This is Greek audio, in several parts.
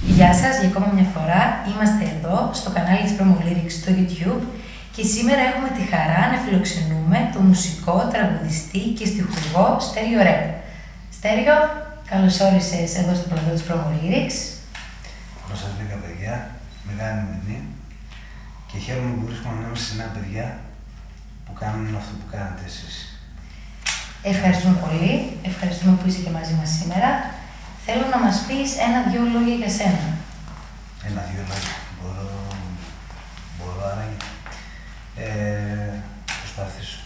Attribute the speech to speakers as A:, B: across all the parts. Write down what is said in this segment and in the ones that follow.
A: Γεια σας, για ακόμα μια φορά είμαστε εδώ στο κανάλι της Promo Lyrics στο YouTube και σήμερα έχουμε τη χαρά να φιλοξενούμε τον μουσικό, τραγουδιστή και στιχουργό Στέριο Ρεπ. Στέριο, καλώς όρισες εδώ στο πλατό της Promo Lyrics.
B: Καλώς σας βρήκα, παιδιά. Μεγάλη μου τιμή και χαίρομαι που βρίσκομαι ανάμεσα σε νέα παιδιά που κάνουν αυτό που κάνετε εσείς.
A: Ευχαριστούμε πολύ. Ευχαριστούμε που είσαι και μαζί μας σήμερα. Θέλω να μας πεις ένα-δυο λόγια για σένα.
B: Ένα-δυο λόγια. Μπορώ άραγε. Προσπαθήσω.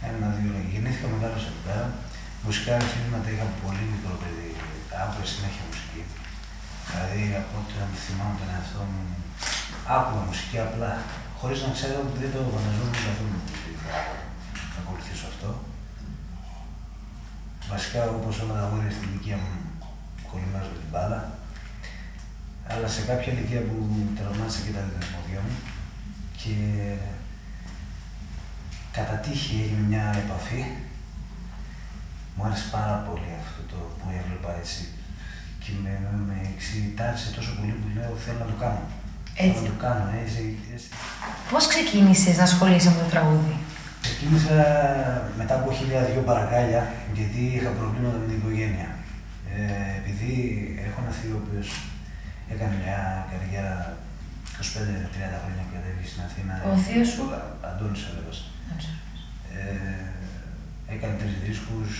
B: Ένα-δυο λόγια. Γεννήθηκα μεγάλος εδώ πέρα. Μουσικά αφήνματα είχα πολύ μικρό παιδί. Άκουγα συνέχεια μουσική. Δηλαδή από ό,τι να θυμάμαι τον εαυτό μου, άκουγα μουσική απλά, χωρίς να ξέρω ότι δεν το φανταζόμουν καθόλου ότι θα ακολουθήσω αυτό. Βασικά, όπως όλα τα αγόρια στην ηλικία μου, κολλημένος με την μπάλα, αλλά σε κάποια ηλικία που τραυμάτισα και τα δύο πόδια μου και κατά τύχη έγινε μια επαφή. Μου άρεσε πάρα πολύ αυτό το που έβλεπα έτσι και με εξητάρισε τόσο πολύ που λέω θέλω να το κάνω.
A: Έτσι.
B: Θέλω να το κάνω, έτσι.
A: Πώς ξεκίνησες να ασχολείσαι με το τραγούδι?
B: Ξεκίνησα μετά από 1002 παρακάλια, γιατί είχα προβλήματα με την οικογένεια. Επειδή έχω ένα θείο ο οποίος έκανε μια καριέρα 25-30 χρόνια και κατέβηκε στην Αθήνα.
A: Ο θείος σου?
B: Αντώνης Αλέβας. Έκανε 3 δίσκους.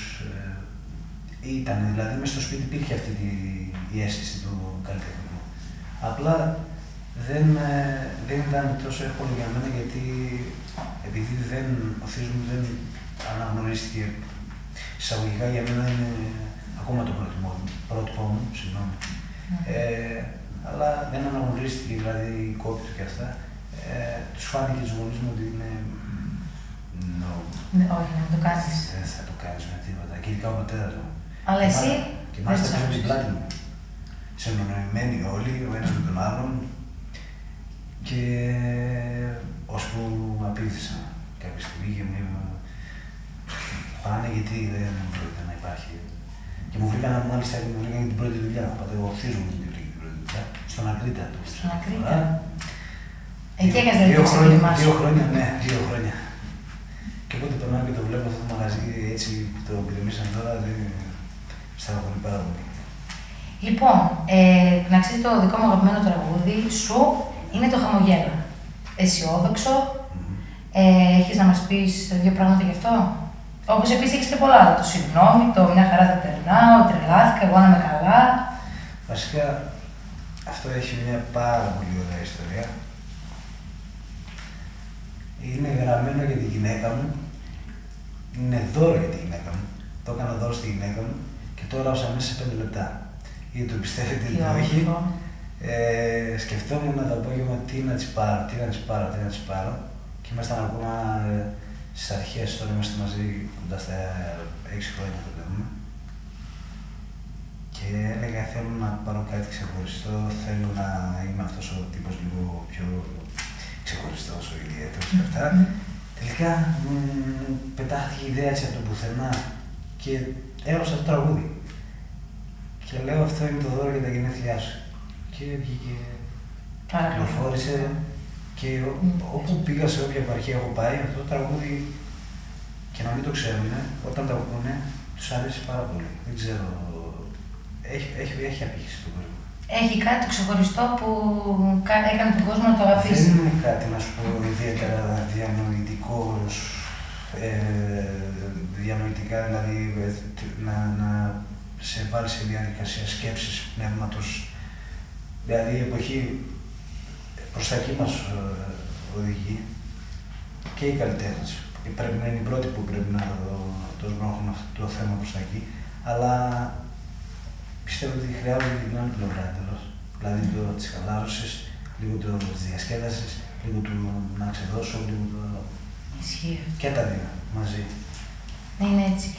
B: Ήταν δηλαδή μέσα στο σπίτι υπήρχε αυτή η αίσθηση του καλλιτεχνικού. Απλά δεν ήταν τόσο εύκολο για μένα γιατί επειδή ο θείος μου δεν αναγνωρίστηκε εισαγωγικά για μένα είναι ακόμα το πρότυπο μου, συγγνώμη. Αλλά δεν αναγνωρίστηκε δηλαδή η κόπη του και αυτά. Τους φάνηκε τους γονείς μου ότι είναι
A: όχι, να το κάνεις.
B: Δεν θα το κάνεις με τίποτα, και ειδικά ο πατέρας μου.
A: Αλλά εσύ
B: και μάλιστα πίσω από την πλάτη μου. Συνονοημένοι όλοι, ο ένας με τον άλλον. Και ώσπου με απήδησα κάποια στιγμή και μου είπαν πάνε γιατί δεν πρόκειται να υπάρχει. Και μου βρήκαν μάλιστα και την πρώτη δουλειά. Ο θείος μου την βρήκε την πρώτη δουλειά. Στον Ακρίτα.
A: Στον Ακρίτα. Εκεί έκανες δηλαδή το ξεκίνημά σου.
B: 2 χρόνια, ναι, 2 χρόνια. Και όποτε περνάω και το βλέπω αυτό το μαγαζί έτσι που το γκρεμίσαν τώρα, δεν στεναχωρεί πάρα πολύ.
A: Λοιπόν, να ξέρεις το δικό μου αγαπημένο τραγούδι σου είναι το Χαμογέλα. Αισιόδοξο. Έχεις να μας πεις 2 πράγματα γι' αυτό? Όπως επίσης έχεις και πολλά. Το συγγνώμη, το μια χαρά δεν περνάω, τρελάθηκα, εγώ να είμαι καλά.
B: Βασικά αυτό έχει μια πάρα πολύ ωραία ιστορία. Είναι γραμμένο για τη γυναίκα μου. Είναι δώρο για τη γυναίκα μου. Το έκανα δώρο στη γυναίκα μου και το έγραψα μέσα σε 5 λεπτά. Είτε το πιστεύετε είτε όχι. Σκεφτόμουν το απόγευμα τι να της πάρω, και ήμασταν ακόμα στις αρχές, τώρα είμαστε μαζί κοντά στα 6 χρόνια το λέμε. Και έλεγα θέλω να πάρω κάτι ξεχωριστό, θέλω να είμαι αυτός ο τύπος λίγο πιο ξεχωριστός, ο ιδιαίτερος και αυτά. Τελικά πετάχτηκε η ιδέα έτσι από το πουθενά και έγραψα το τραγούδι. Και λέω αυτό είναι το δώρο για τα γενέθλιά σου. Και βγήκε, κυκλοφόρησε και όπου πήγα σε όποια επαρχία έχω πάει, αυτό το τραγούδι και να μην το ξέρουν, όταν το ακούνε, τους αρέσει πάρα πολύ. Δεν ξέρω, έχει απήχηση στον κόσμο. Έχει
A: κάτι ξεχωριστό που έκανε τον κόσμο να το αγαπήσει.
B: Δεν είναι κάτι, να σου πω, ιδιαίτερα διανοητικά, δηλαδή να σε βάλει σε διαδικασία σκέψης, πνεύματος. Δηλαδή η εποχή προς τα εκεί μας οδηγεί και οι καλλιτέχνες. Πρέπει να είναι οι πρώτοι που πρέπει να το σμπρώχνουν αυτό το θέμα προς τα εκεί, αλλά πιστεύω ότι χρειάζεται την άλλη πλευρά εντελώς. Δηλαδή της χαλάρωσης, λίγο της διασκέδασης, λίγο του να ξεδώσω, λίγο το άλλο.
A: Ισχύει.
B: Και τα δύο μαζί.
A: Ναι, είναι έτσι.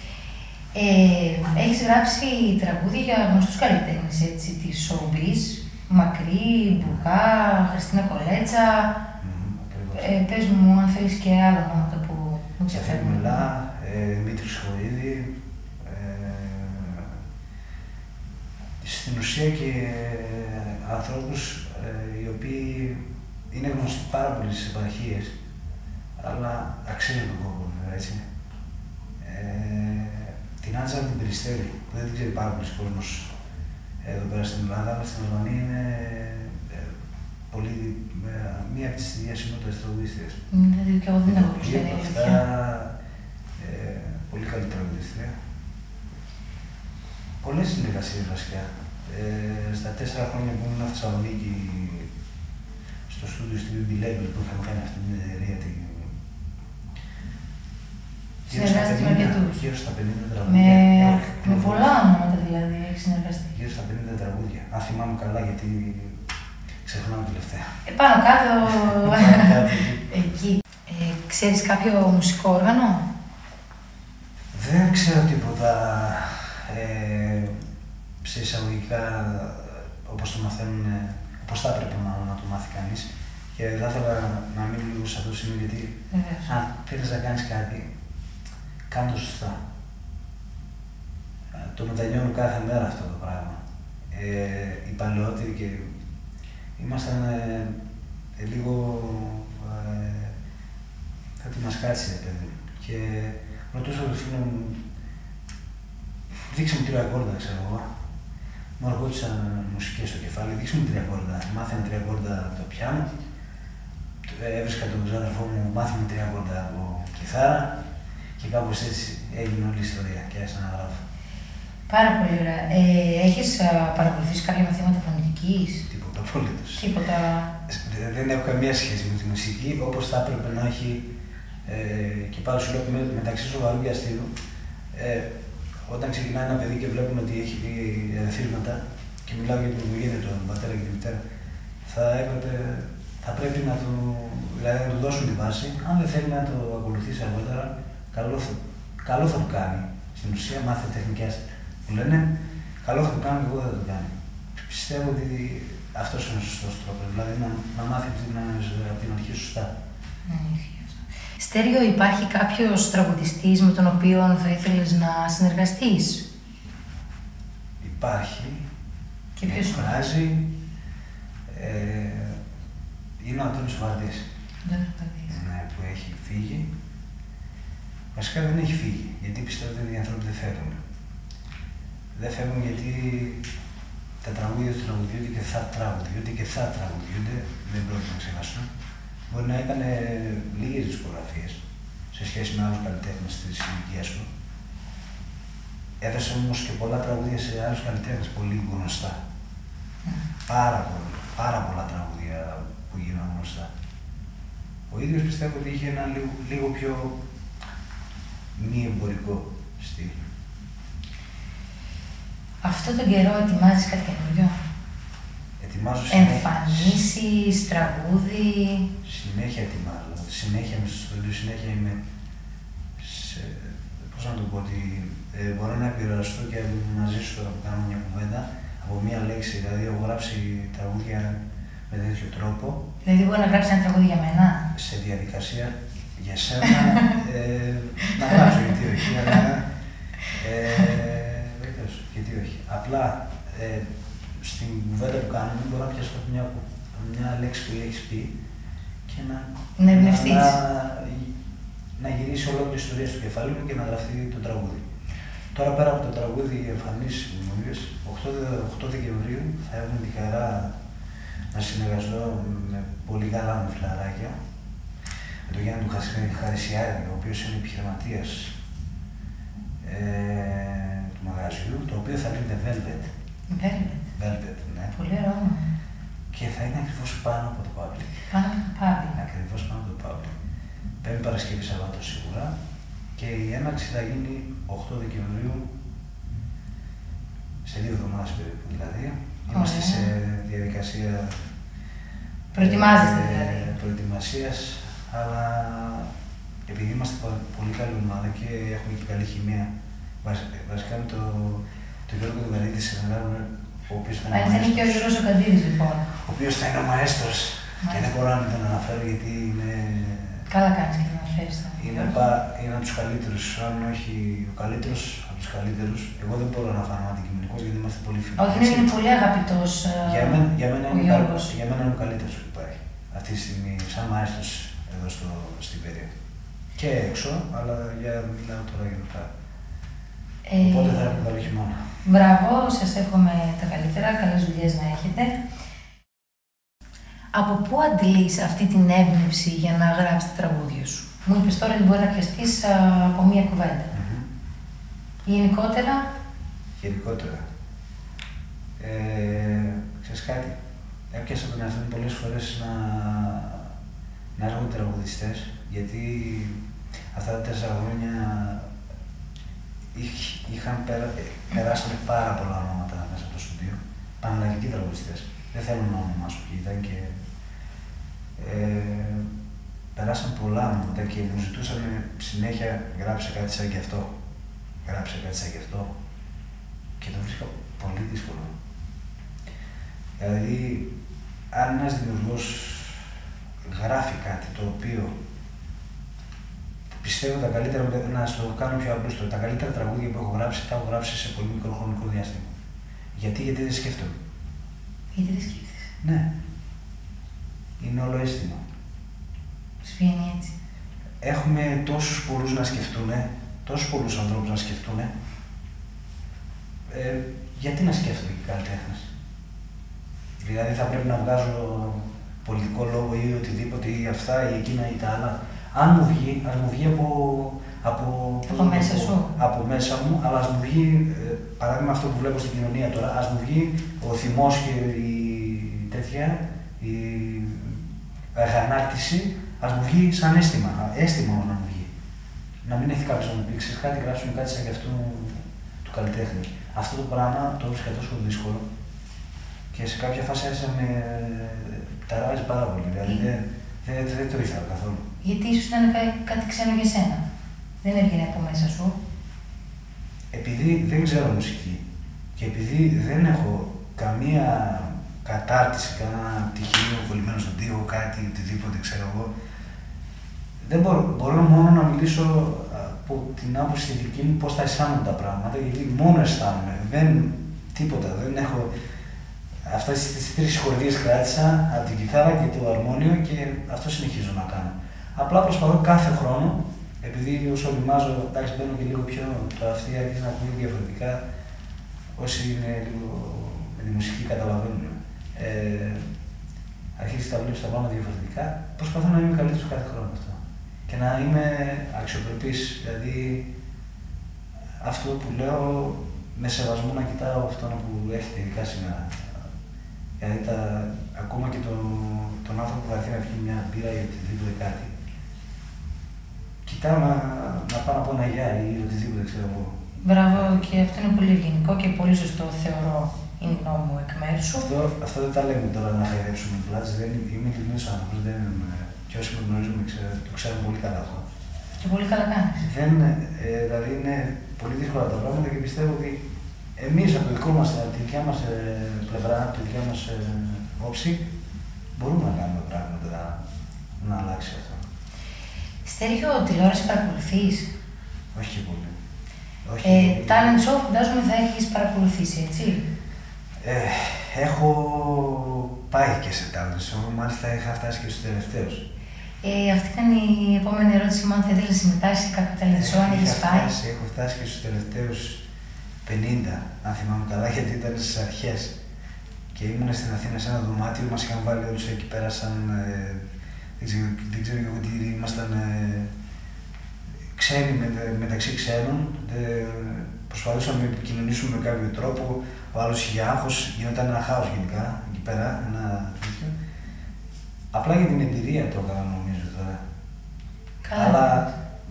A: Έχεις γράψει τραγούδια για γνωστούς καλλιτέχνες, έτσι, της showbiz, Μακρύ, Μπουρκά, Χριστίνα Κολέτσα. Πες μου αν θέλεις και άλλα ονόματα που μου ξεφεύγουν.
B: Μιλά, Δημήτρη Σχοίδη, στην ουσία και ανθρώπους οι οποίοι είναι γνωστοί πάρα πολύ στις επαρχίες, αλλά αξίζουν τον κόπο, βέβαια, έτσι. Την Άντζελα την Περιστέρη, που δεν την ξέρει πάρα πολλοί κόσμος εδώ πέρα στην Ελλάδα, αλλά στην Αλβανία είναι μία από τις διασημότερες τραγουδίστριες.
A: Και εγώ δεν έχω προσφέρει.
B: Αυτά, πολύ καλή τραγουδίστρια. Πολλές συνεργασίες βασικά. Στα 4 χρόνια που ήμουν στη Θεσσαλονίκη, στο στούντιο στην BB Label που είχαμε κάνει αυτή την εταιρεία,
A: συνεργάζεται με αρκετούς.
B: Γύρω στα 50 τραγούδια.
A: Με πολλά ονόματα δηλαδή έχει συνεργαστεί.
B: Γύρω στα 50 τραγούδια. Αν θυμάμαι καλά, γιατί ξεχνάω τελευταία.
A: Πάνω κάτω. Εκεί. Ξέρεις κάποιο μουσικό όργανο?
B: Δεν ξέρω τίποτα σε εισαγωγικά όπως το μαθαίνουν, όπως θα έπρεπε να το μάθει κανείς. Και θα ήθελα να μείνω λίγο σε αυτό το σημείο, γιατί αν θέλεις να κάνεις κάτι, κάνε το σωστά. Το μετανιώνω κάθε μέρα αυτό το πράγμα. Οι παλαιότεροι και ήμασταν λίγο κάτι μας κάτσε, παιδί. Και ρωτούσα το φίλο μου, δείξε μου 3 ακόρντα, ξέρω εγώ. Μου αργόντουσαν μουσικές στο κεφάλι, δείξε μου 3 ακόρντα. Μάθαινε 3 ακόρντα από το πιάνο. Έβρισκα τον ξάδερφό μου, μάθαινε 3 ακόρντα από κιθάρα. Και κάπως έτσι έγινε όλη η ιστορία και άρχισα να γράφω.
A: Πάρα πολύ ωραία. Έχεις παρακολουθήσει κάποια μαθήματα φωνητικής?
B: Τίποτα απολύτως.
A: Τίποτα.
B: Δεν έχω καμία σχέση με τη μουσική, όπως θα έπρεπε να έχει. Και πάλι σου λέω μεταξύ σοβαρού και αστείου. Όταν ξεκινάει ένα παιδί και βλέπουμε ότι έχει θύματα, και μιλάω για την οικογένεια του, τον πατέρα και τη μητέρα, θα πρέπει να του δώσουν τη βάση. Αν δεν θέλει να το ακολουθήσει αργότερα, καλό θα του κάνει. Στην ουσία, μάθε τεχνικές που λένε, καλό θα του κάνει και εγώ δεν θα το κάνει. Πιστεύω ότι αυτός είναι ο σωστός τρόπος, δηλαδή να μάθει από την αρχή σωστά.
A: Στέριο, υπάρχει κάποιος τραγουδιστής με τον οποίο θα ήθελες να συνεργαστείς?
B: Υπάρχει.
A: Και ποιος
B: φράζει. Είναι ο Αντώνης Βαρδής. Ναι, που έχει φύγει. Βασικά δεν έχει φύγει, γιατί πιστεύω ότι οι άνθρωποι δεν φεύγουν. Δεν φεύγουν γιατί τα τραγούδια του τραγουδιούνται και θα τραγουδιούνται, δεν πρόκειται να ξεχάσουν. Μπορεί να έκανε λίγες δισκογραφίες σε σχέση με άλλους καλλιτέχνες της ηλικίας του. Έδωσε όμως και πολλά τραγούδια σε άλλους καλλιτέχνες, πολύ γνωστά. Πάρα πολλά τραγούδια που γίνανε γνωστά. Ο ίδιος πιστεύω ότι είχε ένα λίγο πιο μη εμπορικό στυλ.
A: Αυτό τον καιρό ετοιμάζεις κάτι καινούριο?
B: Ετοιμάζω
A: εμφανίσεις, τραγούδι.
B: Συνέχεια ετοιμάζω. Συνέχεια είμαι στο στούντιο, συνέχεια είμαι σε. Πώς να το πω, ότι μπορώ να επηρεαστώ και μαζί σου τώρα που κάνω μια κουβέντα από μία λέξη. Δηλαδή, έχω γράψει τραγούδια με τέτοιο τρόπο. Δηλαδή,
A: μπορεί να γράψει ένα τραγούδι για μένα.
B: Σε διαδικασία για σένα να γράψω, γιατί όχι. Αλλά, γιατί όχι. Απλά στην κουβέντα που κάνουμε μπορώ να πιάσω μια λέξη που έχεις πει και να γυρίσει ολόκληρη ιστορία στο κεφάλι μου και να γραφτεί το τραγούδι. Τώρα πέρα από το τραγούδι εμφανίσεις καινούριες, 8 Δεκεμβρίου θα έχουμε τη χαρά να συνεργαστώ με πολύ καλά μου φιλαράκια. Με τον Γιάννη του Χαρισιάδη, ο οποίος είναι επιχειρηματίας του μαγαζιού, το οποίο θα λέγεται Velvet. Velvet, ναι.
A: Πολύ ωραίο.
B: Και θα είναι ακριβώς πάνω από το Public.
A: Πάνω από το Public.
B: Ακριβώς πάνω από το Public. Πέμπτη Παρασκευή Σαββάτο σίγουρα. Και η έναρξη θα γίνει 8 Δεκεμβρίου, σε 2 εβδομάδες περίπου δηλαδή. Είμαστε σε διαδικασία προετοιμασίας, αλλά επειδή είμαστε πολύ καλή ομάδα και έχουμε και καλή χημεία, βασικά με το Γιώργο τον Καρίδη συνεργάζομαι, ο οποίος θα
A: είναι και ο Γιώργος ο Καντήρης, λοιπόν.
B: Ο οποίος θα είναι ο μαέστρος και δεν μπορώ να μην τον αναφέρω γιατί είναι.
A: Καλά κάνεις και τον αναφέρεις τον Γιώργο.
B: Είναι από τους καλύτερους, αν όχι ο καλύτερος από τους καλύτερους. Εγώ δεν μπορώ να φανώ αντικειμενικός γιατί είμαστε πολύ φίλοι.
A: Όχι, είναι πολύ αγαπητός
B: για μένα
A: ο Γιώργος.
B: Για μένα είναι ο καλύτερος που υπάρχει αυτή τη στιγμή, σαν μάεστρος εδώ στην περίοδο. Και έξω, αλλά μιλάω τώρα για αυτά. Οπότε θα έχουμε καλό χειμώνα.
A: Μπράβο, σας εύχομαι τα καλύτερα, καλές δουλειές να έχετε. Από πού αντλείς αυτή την έμπνευση για να γράψεις τα τραγούδια σου? Μου είπες τώρα ότι μπορεί να πιαστείς από μία κουβέντα. Γενικότερα.
B: Γενικότερα. Ξέρεις κάτι, έπιασα τον εαυτό μου πολλές φορές να έρχονται τραγουδιστές, γιατί αυτά τα 4 χρόνια περάσανε πάρα πολλά ονόματα μέσα από το στούντιο, πανελλαδικοί τραγουδιστές. Δεν θέλω να ονομάσω ποιοι ήταν και περάσαν πολλά ονόματα και μου ζητούσαν συνέχεια γράψε κάτι σαν και αυτό. Γράψε κάτι σαν και αυτό. Και το βρίσκα πολύ δύσκολο. Δηλαδή, αν ένας δημιουργός γράφει κάτι το οποίο πιστεύω τα καλύτερα, να το κάνω πιο απλούστο, τα καλύτερα τραγούδια που έχω γράψει, τα έχω γράψει σε πολύ μικρό χρονικό διάστημα. Γιατί δεν σκέφτομαι.
A: Γιατί δεν σκέφτεσαι?
B: Ναι. Είναι όλο αίσθημα.
A: Σου βγαίνει έτσι.
B: Έχουμε τόσους πολλούς να σκεφτούνε, τόσους πολλούς ανθρώπους να σκεφτούνε. Γιατί να σκέφτονται και καλλιτέχνες? Δηλαδή θα πρέπει να βγάζω πολιτικό λόγο ή οτιδήποτε ή αυτά ή εκείνα ή τα άλλα. Αν μου βγει, ας μου βγει από
A: μέσα σου.
B: Από μέσα μου, αλλά ας μου βγει, παράδειγμα αυτό που βλέπω στην κοινωνία τώρα, ας μου βγει ο θυμός και η τέτοια, η αγανάκτηση, ας μου βγει σαν αίσθημα, αίσθημα να μου βγει. Να μην έχει κάποιος να μου πει, ξέρεις κάτι, γράψουμε κάτι σαν και αυτού του καλλιτέχνη. Αυτό το πράγμα το βρίσκα τόσο δύσκολο και σε κάποια φάση άρχισα με ταράζει πάρα πολύ, δηλαδή δεν το ήθελα καθόλου.
A: Γιατί ίσως ήταν κάτι ξένο για σένα. Δεν έβγαινε από μέσα σου.
B: Επειδή δεν ξέρω μουσική και επειδή δεν έχω καμία κατάρτιση, κανένα πτυχίο κολλημένο στον τοίχο, κάτι, οτιδήποτε ξέρω εγώ, δεν μπορώ μόνο να μιλήσω από την άποψη δική μου πώς θα αισθάνομαι τα πράγματα, γιατί μόνο αισθάνομαι, τίποτα, δεν έχω. Αυτές τις 3 συγχωρητίες κράτησα από την κιθάρα και το αρμόνιο και αυτό συνεχίζω να κάνω. Απλά προσπαθώ κάθε χρόνο, επειδή όσο οριμάζω, εντάξει, μπαίνω και λίγο πιο το αυτοί αρχίζει να ακούει διαφορετικά, όσοι είναι λίγο με τη μουσική καταλαβαίνουν. Αρχίζει τα βλέπεις τα πράγματα διαφορετικά, προσπαθώ να είμαι καλύτερος κάθε χρόνο αυτό. Και να είμαι αξιοπρεπής, δηλαδή αυτό που λέω με σεβασμό να κοιτάω αυτόν που έχετε ειδικά σήμερα. Δηλαδή ακόμα και τον άνθρωπο που θα έρθει να πιει μια μπύρα ή οτιδήποτε κάτι. Κοιτάω να πάω να πω ένα γεια ή οτιδήποτε ξέρω εγώ.
A: Μπράβο, και αυτό είναι πολύ ευγενικό και πολύ σωστό, θεωρώ, είναι η γνώμη μου εκ μέρους σου.
B: Αυτό δεν τα λέμε τώρα να χαϊδέψουμε πλάτη. Είμαι ειλικρινής άνθρωπος, και όσοι με γνωρίζουμε το ξέρουν πολύ καλά αυτό.
A: Και πολύ καλά κάνεις.
B: Δηλαδή είναι πολύ δύσκολα τα πράγματα και πιστεύω ότι εμείς από τη δικιά μας πλευρά, από τη δικιά μας όψη, μπορούμε να κάνουμε πράγματα να αλλάξει αυτό.
A: Στέργιο, τηλεόραση παρακολουθείς?
B: Όχι και πολύ.
A: Talent show φαντάζομαι θα έχεις παρακολουθήσει, έτσι?
B: Έχω πάει και σε talent show, μάλιστα είχα φτάσει και στους τελευταίους.
A: Αυτή ήταν η επόμενη ερώτηση μου, αν θα ήθελες να συμμετάσχεις σε κάποιο talent show, αν έχεις πάει.
B: Έχω φτάσει και στους τελευταίους 50, αν θυμάμαι καλά, γιατί ήταν στις αρχές. Και ήμουν στην Αθήνα σε ένα δωμάτιο, μας είχαν βάλει όλους εκεί πέρα σαν, δεν ξέρω εγώ τι, ήμασταν ξένοι μεταξύ ξένων. Προσπαθούσαμε να επικοινωνήσουμε με κάποιο τρόπο, ο άλλος είχε άγχος, γινόταν ένα χάος γενικά εκεί πέρα, ένα τέτοιο. Απλά για την εμπειρία το έκανα νομίζω τώρα.
A: Καλά.
B: Αλλά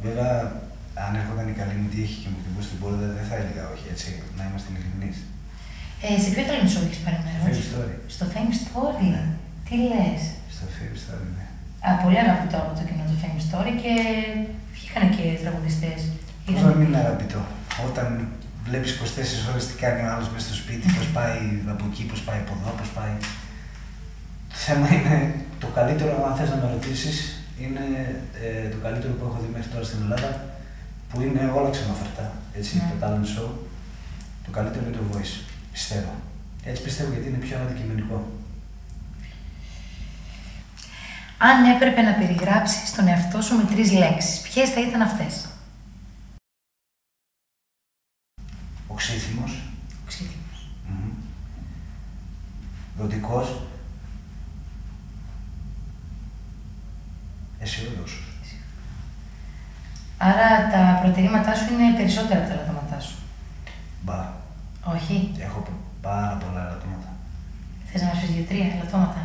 B: βέβαια, αν έρχονταν η καλή μου τύχη και μου χτυπούσε την πόρτα, δεν θα έλεγα όχι, έτσι, να είμαστε ειλικρινείς.
A: Σε ποιο talent show έχεις πάρει μέρος?
B: Fame Story.
A: Στο Fame Story.
B: Ναι.
A: Τι λες?
B: Στο Fame Story, ναι.
A: Πολύ αγαπητό από το κοινό το Fame Story και βγήκαν και τραγουδιστές.
B: Πώς να μην είναι αγαπητό, όταν βλέπεις 24 ώρες τι κάνει ο άλλος μέσα στο σπίτι, πώς πάει από εκεί, πώς πάει από εδώ, πώς πάει. Το θέμα είναι το καλύτερο, αν θες να με ρωτήσεις, είναι το καλύτερο που έχω δει μέχρι τώρα στην Ελλάδα, που είναι όλα ξενοφερτά, έτσι, το talent show. Το καλύτερο είναι το Voice. Πιστεύω. Έτσι πιστεύω γιατί είναι πιο αντικειμενικό.
A: Αν έπρεπε να περιγράψεις τον εαυτό σου με 3 λέξεις, ποιες θα ήταν αυτές?
B: Οξύθυμος.
A: Οξύθυμος.
B: Δοτικός. Αισιόδοξος.
A: Άρα τα προτερήματά σου είναι περισσότερα από τα ελαττώματά σου.
B: Μπα.
A: Όχι.
B: Έχω πάρα πολλά ελαττώματα.
A: Θες να μας πεις 2-3 ελαττώματα?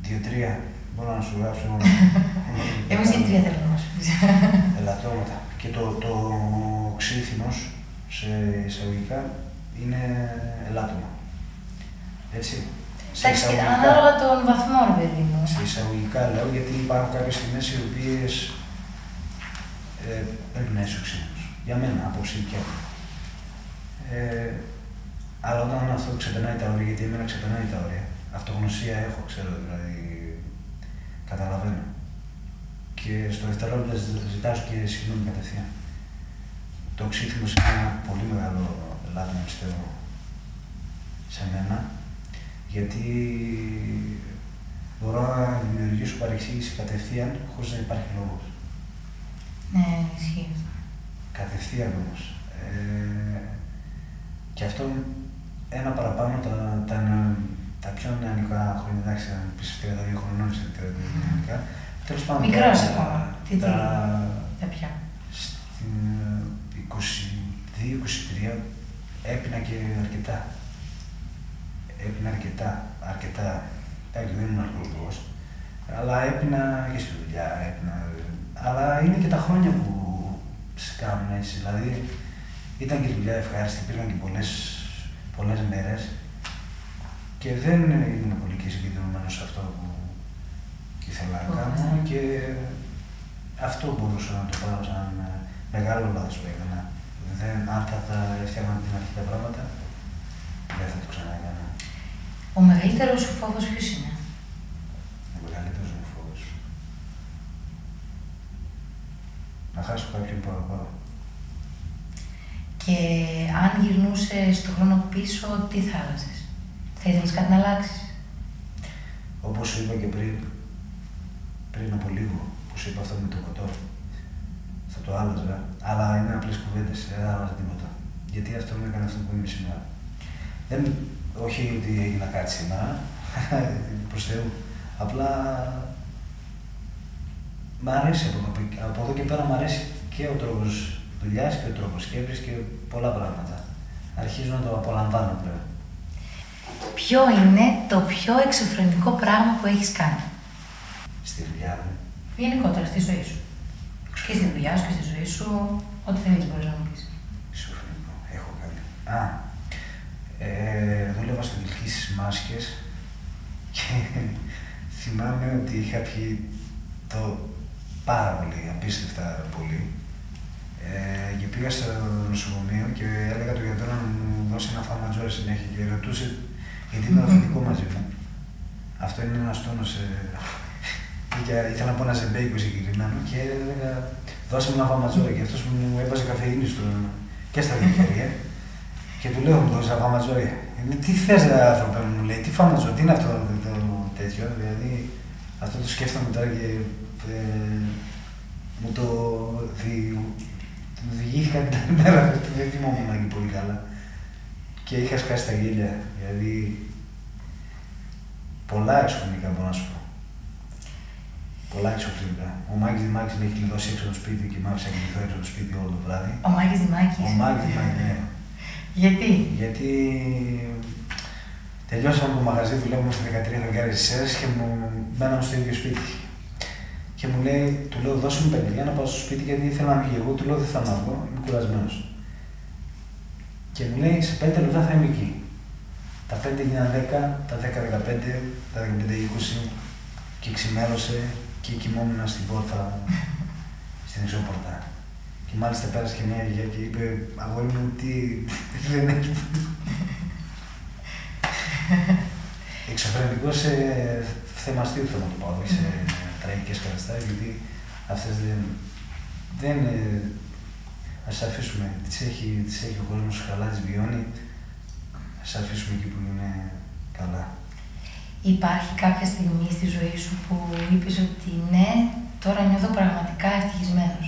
B: 2-3. Μπορώ να σου γράψω.
A: Εμείς οι 3 θέλουμε να μας πεις.
B: Ελαττώματα. Και το οξύθυμος, σε εισαγωγικά, είναι ελάττωμα. Έτσι.
A: Εντάξει, ανάλογα τον βαθμό, ρε παιδί μου.
B: Σε εισαγωγικά λέω, γιατί υπάρχουν κάποιες στιγμές οι οποίες πρέπει να είσαι οξύθυμος. Για μένα, απόψη και αλλά όταν αυτό ξεπερνάει τα όρια, γιατί εμένα ξεπερνάει τα όρια, αυτογνωσία έχω, ξέρω, δηλαδή καταλαβαίνω. Και στο δευτερόλεπτο ζητάω και συγγνώμη κατευθείαν. Το οξύθυμος είναι ένα πολύ μεγάλο λάθος, πιστεύω, σε μένα, γιατί μπορώ να δημιουργήσω παρεξήγηση κατευθείαν χωρίς να υπάρχει λόγος.
A: Ναι, ισχύει.
B: Κατευθείαν όμως. Και αυτό ένα παραπάνω τα πιο νεανικά χρόνια, εντάξει, να πεις 32 χρονών είσαι νεανικά. Τέλος πάντων.
A: Μικρός ακόμα. Τι τα πια.
B: Στην 22-23 έπινα και αρκετά. Έπινα αρκετά. Εντάξει, δεν ήμουν αλκοολικός. Αλλά έπινα και στη δουλειά, αλλά είναι και τα χρόνια που σε κάνουν έτσι. Δηλαδή, ήταν και δουλειά ευχάριστη, υπήρχαν και πολλές μέρες και δεν ήμουν πολύ και συγκεντρωμένος σε αυτό που ήθελα να κάνω και αυτό μπορούσα να το πάρω σαν μεγάλο λάθος που έκανα. Αν θα έφτιαχνα την αρχή τα πράγματα, δεν θα το ξαναέκανα.
A: Ο μεγαλύτερος σου φόβος ποιος είναι?
B: Ο μεγαλύτερος μου φόβος. Να χάσω κάποιον που αγαπάω.
A: Και αν γυρνούσες στον χρόνο πίσω, τι θα άλλαζες? Θα ήθελες κάτι να αλλάξεις?
B: Όπως σου είπα και πριν από λίγο, που σου είπα αυτό με το κοτό, θα το άλλαζα, αλλά είναι απλές κουβέντες, δεν θα άλλαζα τίποτα. Γιατί αυτό μου έκανε αυτό που είμαι σήμερα. Όχι ότι έγινα κάτι σήμερα, προς Θεού, απλά μ' αρέσει από εδώ και πέρα, μ' αρέσει και ο τρόπος δουλειάς και ο τρόπος σκέψης και πολλά πράγματα. Αρχίζω να το απολαμβάνω πλέον.
A: Ποιο είναι το πιο εξωφρενικό πράγμα που έχεις κάνει?
B: Στη δουλειά μου.
A: Γενικότερα, στη ζωή σου. Και στη δουλειά σου και στη ζωή σου, ό,τι θέλεις μπορείς να μου πεις.
B: Εξωφρενικό, έχω κάνει. Δούλευα στο Κιλκής στις Μάσκες και θυμάμαι ότι είχα πιει το πάρα πολύ, απίστευτα πολύ. Και πήγα στο νοσοκομείο και έλεγα του γιατρό να μου δώσει ένα φαρματζόρι συνέχεια και ρωτούσε γιατί ήταν αφεντικό μαζί μου. Αυτό είναι ένας τόνος. Ήθελα να πω ένα ζεμπέικο συγκεκριμένα και έλεγα δώσε μου ένα φαρματζόρι και αυτός μου έβαζε καφεΐνη και στα δύο χέρια. Και του λέω μου δώσε ένα φαρματζόρι. Τι θες ρε άνθρωπε μου, λέει, τι φαρματζόρι, τι είναι αυτό το τέτοιο. Δηλαδή αυτό το σκέφτομαι τώρα και μου το διηγήθηκα την άλλη μέρα, δεν θυμόμουν και πολύ καλά. Και είχα σκάσει τα γέλια, δηλαδή πολλά εξωφρενικά μπορώ να σου πω. Πολλά εξωφρενικά. Ο Μάκης Δημάκης με έχει κλειδώσει έξω από το σπίτι και μ' άφησε να κλειδώσω έξω από το σπίτι όλο το βράδυ.
A: Ο Μάκης Δημάκης.
B: Ο Μάκης Δημάκης, ναι.
A: Γιατί?
B: Γιατί τελειώσαμε το μαγαζί, δουλεύουμε στα 13 δεκάρες της ΣΕΡΕΣ και μέναμε στο ίδιο σπίτι. Και μου λέει, του λέω, δώσε μου 5 να πάω στο σπίτι γιατί ήθελα να βγει. Εγώ του λέω, δεν θα βγω, είμαι κουρασμένος. Και μου λέει, σε 5 λεπτά θα είμαι εκεί. Τα 5 έγιναν 10, τα 10-15, τα 15-20 και ξημέρωσε και κοιμόμουν στην πόρτα, στην εξώπορτα. Και μάλιστα πέρασε και μια γιαγιά και είπε, αγόρι μου, τι δεν έχεις. Εξωφρενικό σε θεμαστείο θέλω να το πάω, σε τραγικές καταστάσεις, γιατί αυτές δεν ας αφήσουμε, τις έχει ο κόσμος καλά, τις βιώνει, σε αφήσουμε εκεί που είναι καλά.
A: Υπάρχει κάποια στιγμή στη ζωή σου που είπες ότι ναι, τώρα νιώθω πραγματικά ευτυχισμένος?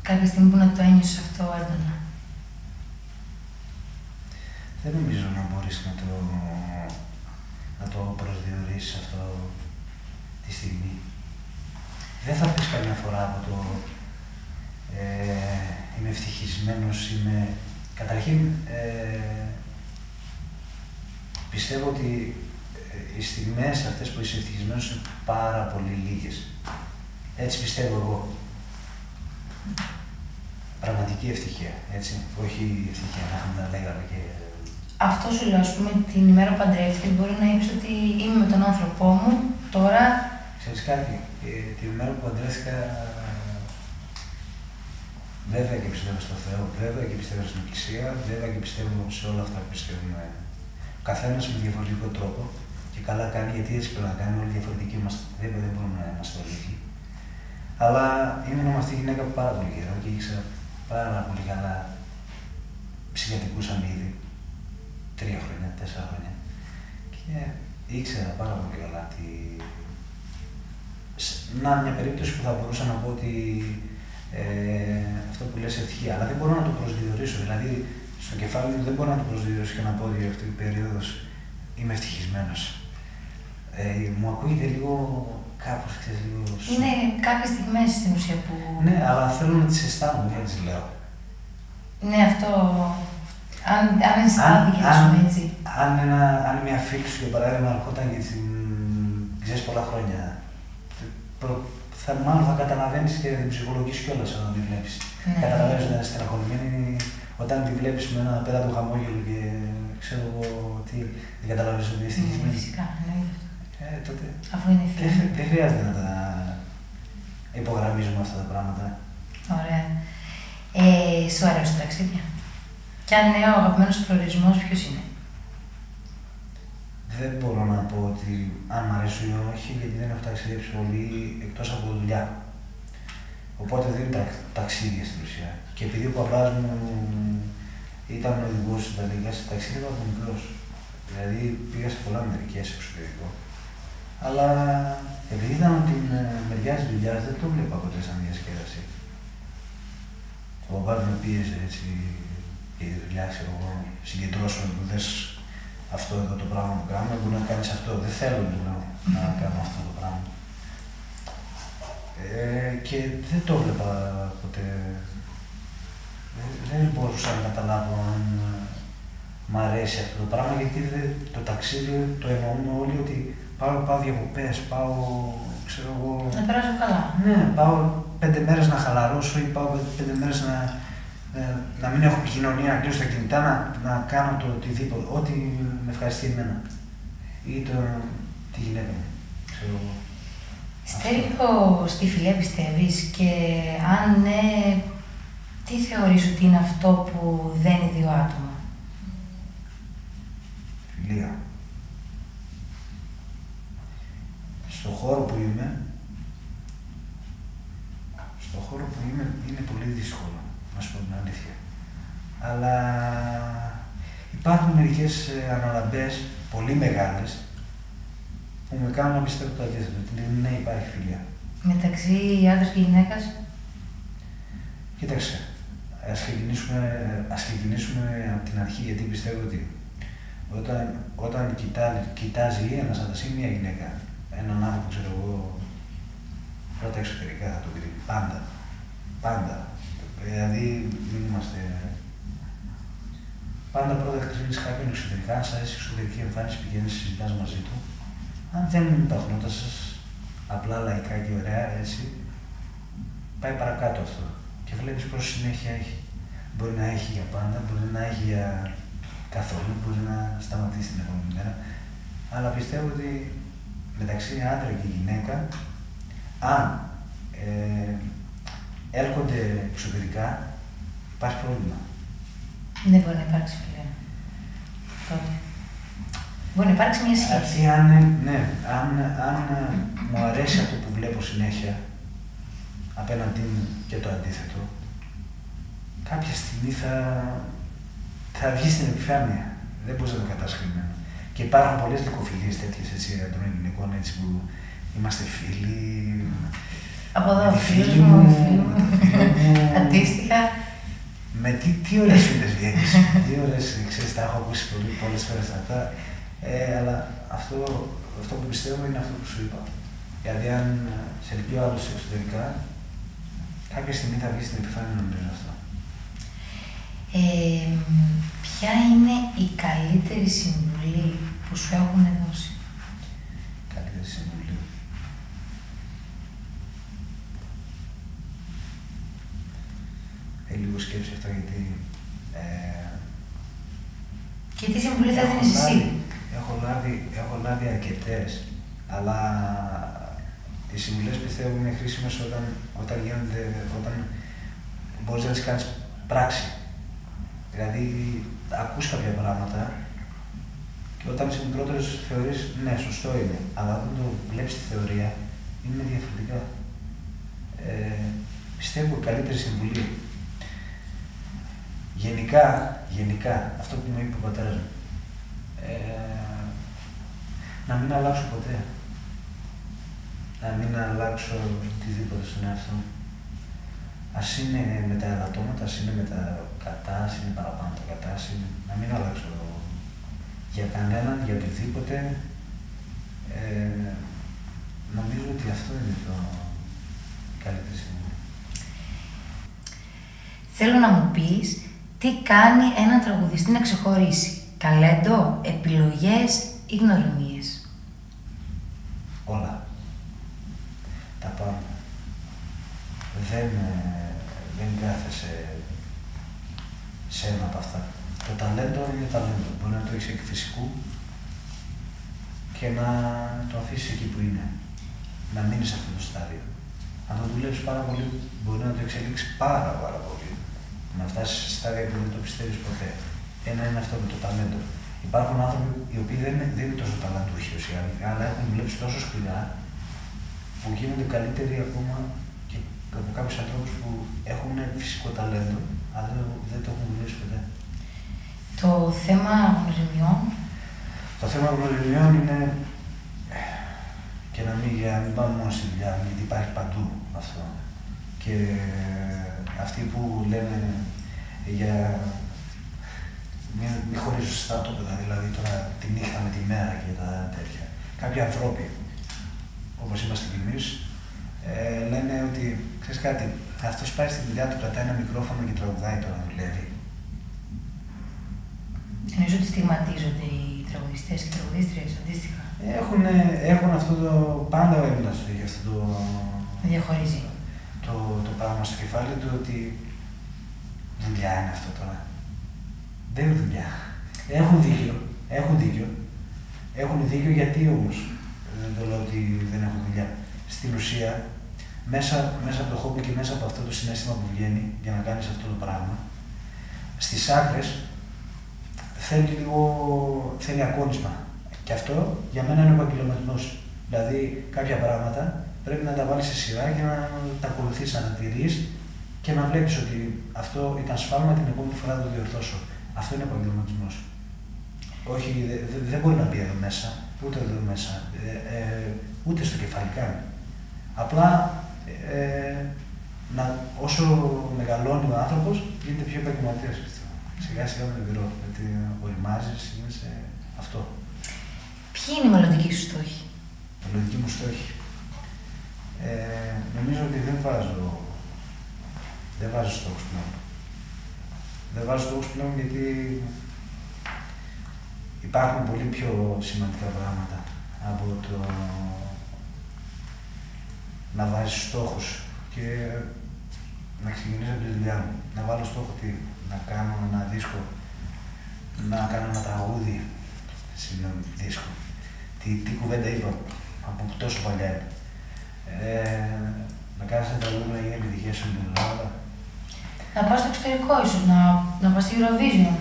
A: Κάποια στιγμή που να το ένιωσες αυτό έντονα?
B: Δεν νομίζω να μπορείς να το προσδιορίσεις αυτό τη στιγμή. Δεν θα πεις καμιά φορά από το είμαι ευτυχισμένος, είμαι... Καταρχήν, πιστεύω ότι οι στιγμές αυτές που είσαι ευτυχισμένος είναι πάρα πολύ λίγες. Έτσι πιστεύω εγώ. Πραγματική ευτυχία, έτσι. Όχι ευτυχία να τα λέγαμε και...
A: Αυτό σου λέω, ας πούμε, την ημέρα που παντρεύτηκες, μπορεί να είπες ότι είμαι με τον άνθρωπό μου, τώρα...
B: Ξέρεις κάτι, την ημέρα που παντρεύτηκα, βέβαια και πιστεύω στο Θεό, βέβαια και πιστεύω στην Εκκλησία, βέβαια και πιστεύω σε όλα αυτά που πιστεύουμε. Ο καθένας με διαφορετικό τρόπο και καλά κάνει, γιατί έτσι πρέπει να κάνει, όλοι διαφορετικοί είμαστε, δεν μπορούμε να είμαστε όλοι ίδιοι. Αλλά ήμουν με αυτή τη γυναίκα πάρα πολύ καιρό και ήξερα πάρα πολύ καλά, συγκατοικούσαμε ήδη 3 χρόνια, 4 χρόνια και ήξερα πάρα πολύ καλά ότι να μια περίπτωση που θα μπορούσα να πω ότι αυτό που λες ευτυχία, αλλά δεν μπορώ να το προσδιορίσω, δηλαδή στο κεφάλι μου δεν μπορώ να το προσδιορίσω και να πω ότι αυτή η περίοδος είμαι ευτυχισμένος. Μου ακούγεται λίγο κάπως, ξέρεις, λίγο...
A: Είναι κάποιες στιγμές στην ουσία που...
B: Ναι, αλλά θέλω να τις αισθάνομαι, δεν τις λέω.
A: Ναι, αυτό... Αν αισθάνθηκες, ας πούμε, έτσι.
B: Αν μια φίλη σου, για παράδειγμα, ερχόταν και την ξέρεις πολλά χρόνια, μάλλον θα καταλαβαίνεις και την ψυχολογική κιόλας όταν τη βλέπεις.
A: Ναι.
B: Καταλαβαίνεις ότι είναι στεναχωρημένη όταν τη βλέπεις με ένα πέρα του χαμόγελο και ξέρω εγώ τι, δεν καταλαβαίνεις ότι είναι ευτυχισμένη.
A: Φυσικά, εννοείται.
B: Τότε
A: Αφού είναι φίλοι.
B: δεν χρειάζεται να τα υπογραμμίζουμε αυτά τα πράγματα.
A: Ωραία. Σου αρέσουν τα ταξίδια? Και αν ναι, ο αγαπημένος προορισμός ποιος είναι?
B: Δεν μπορώ να πω ότι αν μ' αρέσουν ή όχι, γιατί δεν έχω ταξιδέψει πολύ εκτός από δουλειά. Οπότε δεν είναι ταξίδια στην ουσία. Και επειδή ο παπάς μου ήταν οδηγός στην Ιταλία, σε ταξίδευα από μικρός. Δηλαδή πήγα σε πολλά μερικές εξωτερικό. Αλλά επειδή ήταν από την μεριά της δουλειάς, δεν το βλέπα ποτέ σαν διασκέδαση. Ο παπάς με πίεζε έτσι για τη δουλειά, ξέρω εγώ, συγκεντρώσουμε που δες αυτό εδώ το πράγμα που κάνουμε, μπορεί να κάνεις αυτό. Δεν θέλω να κάνω αυτό το πράγμα. Και δεν το βλέπα ποτέ. Δεν μπορούσα να καταλάβω αν μ' αρέσει αυτό το πράγμα, γιατί το ταξίδι το εννοούμε όλοι ότι πάω διακοπές, πάω, ξέρω εγώ...
A: Να περάσω καλά.
B: Ναι, πάω 5 μέρες να χαλαρώσω ή πάω 5 μέρες να μην έχω επικοινωνία, να κλείσω τα κινητά, να κάνω το οτιδήποτε, ό,τι με ευχαριστεί εμένα ή τη γυναίκα μου, ξέρω εγώ.
A: Στέλιο, στη φιλία πιστεύεις και αν ναι, τι θεωρείς ότι είναι αυτό που δένει δύο άτομα?
B: Φιλία. Στο χώρο που είμαι, είναι πολύ δύσκολο, να σου πω την αλήθεια. Αλλά υπάρχουν μερικές αναλαμπές πολύ μεγάλες που με κάνουν να πιστεύω το αντίθετο. Ναι, υπάρχει φιλία.
A: Μεταξύ άντρας και γυναίκας?
B: Κοίταξε, ας ξεκινήσουμε από την αρχή, γιατί πιστεύω ότι όταν κοιτάζει ένας άντρας ή μια γυναίκα, έναν άνθρωπο, ξέρω εγώ, πρώτα εξωτερικά θα το πει, πάντα. Δηλαδή, μην είμαστε... Πάντα πρώτα κρίνεις κάποιον εξωτερικά, αν σ' αρέσει η εξωτερική εμφάνιση, πηγαίνεις, συζητάς μαζί του. Αν δεν είναι τα χνότα σας, απλά λαϊκά και ωραία, έτσι, πάει παρακάτω αυτό. Και βλέπεις πόση συνέχεια έχει. Μπορεί να έχει για πάντα, μπορεί να έχει για καθόλου, μπορεί να σταματήσει την επόμενη μέρα. Αλλά πιστεύω ότι μεταξύ άντρα και γυναίκα, αν έρχονται εξωτερικά, υπάρχει πρόβλημα.
A: Δεν μπορεί να υπάρξει φιλία. Τότε. Μπορεί να υπάρξει μια σχέση.
B: Αν μου αρέσει αυτό που βλέπω συνέχεια, απέναντί μου και το αντίθετο, κάποια στιγμή θα βγει στην επιφάνεια. Δεν μπορεί να το κατασκευάσει. Και υπάρχουν πολλές λυκοφιλίες τέτοιες των ελληνικών έτσι που είμαστε φίλοι.
A: Από εδώ, φίλοι μου, αντίστοιχα.
B: Με τι ωραίες φίλες βγαίνεις. Τι ωραίες, ξέρεις, τα έχω ακούσει πολλές φορές αυτά. Αλλά αυτό που πιστεύω είναι αυτό που σου είπα. Δηλαδή, αν σε ελπιώ άλλος εξωτερικά, κάποια στιγμή θα βγει στην επιφάνεια, νομίζω αυτό.
A: Ποια είναι η καλύτερη συμβουλή που σου έχουν δώσει?
B: Καλύτερη συμβουλή. Λίγο σκέψη αυτό γιατί...
A: Και τι συμβουλή θα δίνεις εσύ?
B: Έχω λάβει αρκετές, αλλά οι συμβουλές πιστεύω είναι χρήσιμες όταν μπορείς να τις κάνεις πράξη. Δηλαδή, ακούς κάποια πράγματα και όταν είσαι μικρότερος θεωρείς, ναι, σωστό είναι, αλλά όταν το βλέπεις στη θεωρία, είναι διαφορετικά. Πιστεύω η καλύτερη συμβουλή. Γενικά, αυτό που μου είπε ο πατέρας μου, να μην αλλάξω ποτέ. Να μην αλλάξω οτιδήποτε στον εαυτό μου. Ας είναι με τα ελαττώματα, ας είναι με τα κατά, ας είναι παραπάνω τα κατά, να μην αλλάξω για κανέναν, για οτιδήποτε. Νομίζω ότι αυτό είναι το καλύτερο συμβουλή.
A: Θέλω να μου πεις τι κάνει έναν τραγουδιστή να ξεχωρίσει. Ταλέντο, επιλογές ή γνωριμίες?
B: Όλα. Τα πάνω. Δεν κάθεσαι σε ένα από αυτά. Το ταλέντο είναι ταλέντο. Μπορεί να το έχεις εκ φυσικού και να το αφήσεις εκεί που είναι. Να μείνεις σε αυτό το στάδιο. Αν το δουλέψεις πάρα πολύ, μπορεί να το εξελίξεις πάρα πολύ. Να φτάσεις σε στάδια που δεν το πιστεύεις ποτέ. Ένα είναι αυτό με το ταλέντο. Υπάρχουν άνθρωποι οι οποίοι δεν είναι τόσο ταλαντούχοι όσοι άλλοι, αλλά έχουν δουλέψει τόσο σκληρά που γίνονται καλύτεροι ακόμα και από κάποιους ανθρώπους που έχουν φυσικό ταλέντο, αλλά δεν το έχουν δουλέψει ποτέ.
A: Το θέμα γνωριμιών.
B: Το θέμα γνωριμιών είναι και να μην πάμε μόνο στη δουλειά, γιατί υπάρχει παντού αυτό. Και αυτοί που λένε για μην χωρίζω στρατόπεδα, δηλαδή τώρα τη νύχτα με τη μέρα και τα τέτοια. Κάποιοι άνθρωποι, όπως είμαστε κι εμείς, λένε ότι, ξέρεις κάτι, αυτός πάει στη δουλειά του, κρατάει ένα μικρόφωνο και τραγουδάει τώρα δουλεύει.
A: Νομίζω ότι στιγματίζονται οι τραγουδιστές και οι τραγουδίστριες αντίστοιχα.
B: Έχουν αυτό το, πάντα ο Έλληνας έχει αυτό το...
A: Διαχωρίζει.
B: Το πράγμα στο κεφάλι του ότι δουλειά είναι αυτό τώρα. Δεν είναι δουλειά. Έχουν δίκιο. Έχουν δίκιο γιατί όμως δεν το λέω ότι δεν έχουν δουλειά. Στην ουσία, μέσα από το χόμπι και μέσα από αυτό το συναίσθημα που βγαίνει για να κάνεις αυτό το πράγμα, στις άκρες θέλει ακόνισμα. Και αυτό για μένα είναι ο επαγγελματισμός. Δηλαδή κάποια πράγματα πρέπει να τα βάλεις σε σειρά και να τα ακολουθείς, να τα τηρείς και να βλέπεις ότι αυτό ήταν σφάλμα, την επόμενη φορά θα το διορθώσω. Αυτό είναι επαγγελματισμός. Όχι, δεν μπορεί να μπει εδώ μέσα, ούτε εδώ μέσα, ούτε στο κεφάλι καν. Απλά όσο μεγαλώνει ο άνθρωπος, γίνεται πιο επαγγελματίας, πιστεύω. Σιγά σιγά με τον καιρό, γιατί οριμάζεις, είναι σε αυτό.
A: Ποιοι είναι οι μελλοντικοί σου στόχοι?
B: Μελλοντικοί μου στόχοι. Νομίζω ότι δεν βάζω στόχους πλέον. Δεν βάζω στόχους πλέον γιατί υπάρχουν πολύ πιο σημαντικά πράγματα από το να βάζεις στόχους και να ξεκινήσω από τη δουλειά μου. Να βάλω στόχο να κάνω ένα δίσκο, να κάνω ένα τραγούδι, δίσκο. Τι κουβέντα είπα από τόσο παλιά είναι. Να κάνεις ένα τραγούδι να γίνει επιτυχία στην Ελλάδα.
A: Να πας στο εξωτερικό ίσως, να πας στη Eurovision.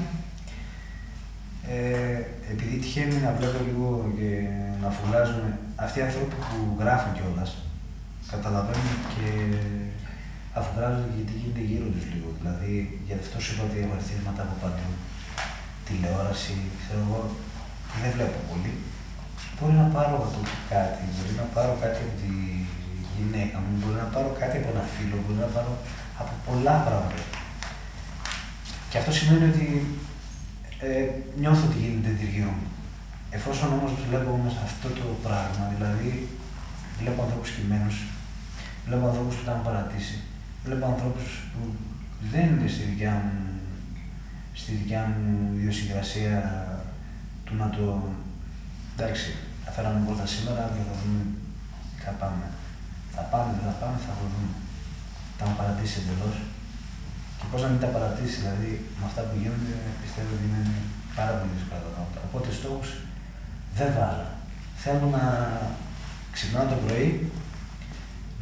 B: Επειδή τυχαίνει να βλέπω λίγο και να φουλάζουν αυτοί οι άνθρωποι που γράφουν κιόλας, καταλαβαίνουν και αφουγκράζονται γιατί γίνεται γύρω τους λίγο. Δηλαδή, γι' αυτό σου είπα ότι έχω ερθίσματα από παντού. τηλεόραση, ξέρω εγώ, που δεν βλέπω πολύ. Μπορεί να πάρω από κάτι, μπορεί να πάρω κάτι από τη γυναίκα μου, μπορεί να πάρω κάτι από ένα φίλο, μπορεί να πάρω από πολλά πράγματα. Και αυτό σημαίνει ότι νιώθω ότι γίνεται γύρω μου. Εφόσον όμως βλέπω όμως αυτό το πράγμα, δηλαδή βλέπω ανθρώπους κειμένους, βλέπω ανθρώπους που τα έχουν παρατήσει, βλέπω ανθρώπους που δεν είναι στη δικιά μου ιδιοσυγκρασία του να το... Εντάξει, θα φέραμε πόρτα σήμερα, αύριο θα δούμε τι θα πάμε. Θα πάμε, δεν θα πάμε, θα το δούμε. Τα έχουν παρατήσει εντελώς. Και πώς να μην τα παρατήσει, δηλαδή με αυτά που γίνονται, πιστεύω ότι είναι πάρα πολύ δύσκολα τα πράγματα. Οπότε στόχους δεν βάζω. Θέλω να ξυπνάω το πρωί,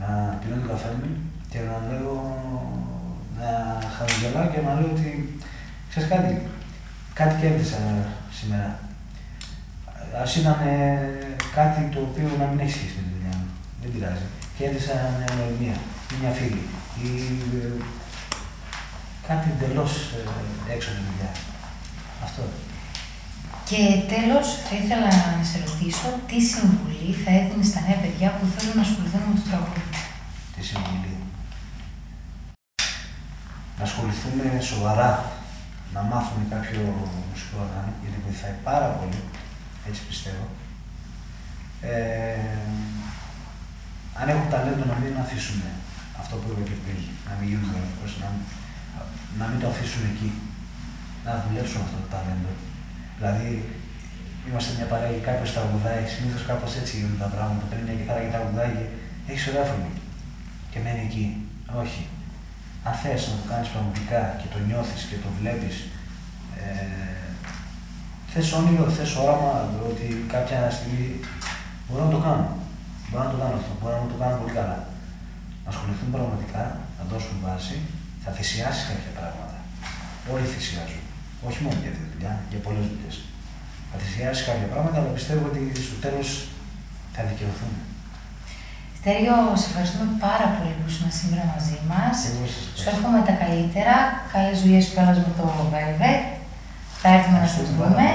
B: να πίνω το καφέ μου και να λέω, να χαμογελάω και να λέω ότι ξέρεις κάτι κέρδισα σήμερα. Ας ήταν κάτι το οποίο να μην έχει σχέση με τη δουλειά μου. Δεν πειράζει. Κέρδισα μια φίλη ή κάτι εντελώς έξω από τη δουλειά. Αυτό.
A: Και τέλος, θα ήθελα να σε ρωτήσω τι συμβουλή θα έδινες στα νέα παιδιά που θέλουν να ασχοληθούν με το τραγούδι.
B: Τι συμβουλή. Να ασχοληθούμε σοβαρά, να μάθουν κάποιο μουσικό όργανο, γιατί βοηθάει πάρα πολύ, έτσι πιστεύω. Αν έχουν ταλέντο να μην αφήσουν αυτό που είπα και πριν, να μην γίνουν γραφικός, να μην το αφήσουν εκεί, να δουλέψουν αυτό το ταλέντο. Δηλαδή, είμαστε μια παρέα και κάποιος τραγουδάει, συνήθως κάπως έτσι γίνονται τα πράγματα. Παίρνει μια κιθάρα και τραγουδάει και έχεις ωραία φωνή. Και μένει εκεί. Όχι. Αν θες να το κάνεις πραγματικά και το νιώθεις και το βλέπεις, θες όνειρο, θες όραμα ότι κάποια στιγμή μπορώ να το κάνω. Μπορώ να το κάνω αυτό, μπορώ να το κάνω πολύ καλά. Να ασχοληθούν πραγματικά, να δώσουν βάση, θα θυσιάσεις κάποια πράγματα. Όλοι θυσιάζουν. Όχι μόνο για τη δουλειά, για πολλές δουλειές. Θα θυσιάσεις κάποια πράγματα, αλλά πιστεύω ότι στο τέλος θα δικαιωθούν.
A: Στέργιο, σε ευχαριστούμε πάρα πολύ που ήσουν σήμερα μαζί μας.
B: Σου
A: εύχομαι τα καλύτερα. Καλές δουλειές κιόλας με το Velvet. Θα έρθουμε να σας δούμε.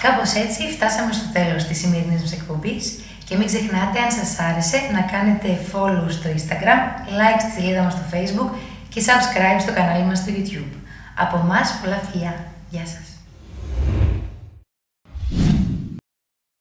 A: Κάπως έτσι φτάσαμε στο τέλος της σημερινής μας εκπομπής. Και μην ξεχνάτε, αν σας άρεσε, να κάνετε follow στο Instagram, like στη σελίδα μας στο Facebook και subscribe στο κανάλι μας στο YouTube. Από εμάς, πολλά φιλιά. Γεια σας.